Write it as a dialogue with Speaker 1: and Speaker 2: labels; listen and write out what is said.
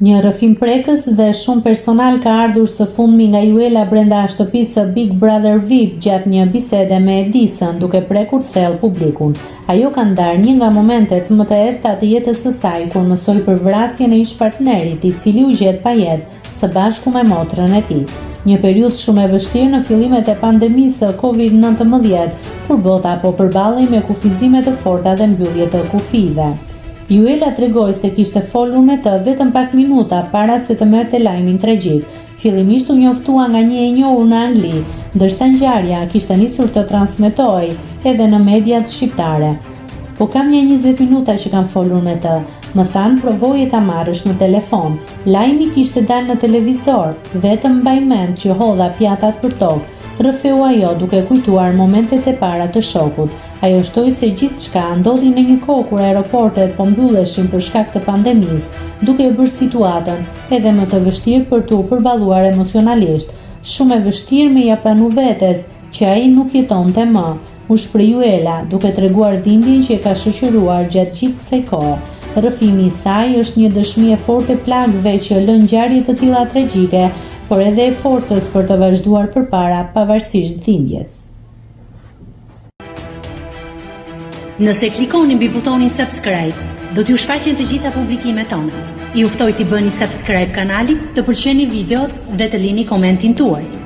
Speaker 1: Një rrëfim prekës dhe shumë personal ka ardhur së fundmi nga Juela brenda shtëpisë së Big Brother VIP gjatë një bisede me Edisën, duke prekur thellë publikun. Ajo ka ndarë një nga momentet më të errëta të jetës së saj, kur mësoi për vrasjen e ish-partnerit, i cili u gjet pa jetë së bashku me motrën e tij. Një periudhë shumë e vështirë në fillimet e pandemisë së COVID-19, kur bota po përballej me kufizime të forta dhe mbyllje të kufive. Juela tregoi se kishte folur me të vetëm pak minuta para se të merrte lajmin tragjik. Fillimisht u njoftua nga një e njohur në Angli, ndërsa ngjarja kishte nisur të transmetohej edhe në mediat shqiptare. Po kam një 20 minuta që kam folur me të, më thanë provoje ta marrësh në telefon. Lajmi kishte dalë në televizor, vetëm mbaj mend që hodha pjatat për tokë, rrëfeu ajo duke kujtuar momentet e para të shokut. Ajo shtoi se gjithçka ndodhi në një kohë kur aeroportet po mbylleshin për shkak të pandemisë, duke e bërë situatën edhe më të vështirë për t'u përballuar emocionalisht. Shumë e vështirë me ja pranu vetes që ai nuk jetonte më, u shpreh Juela, duke treguar dhimbjen që e ka shoqëruar gjatë gjithë kësaj kohe. Rrëfimi i saj është një dëshmi e fortë e plagëve që lën ngjarje të tilla tragjike, por edhe e forcës për të vazhduar përpara pavarësisht dhimbjes.
Speaker 2: Nëse klikoni mbi butonin subscribe, do t'ju shfaqen të gjitha publikimet tona. Ju ftoj t'i bëni subscribe kanalit, të pëlqeni videot dhe të lini komentin tuaj.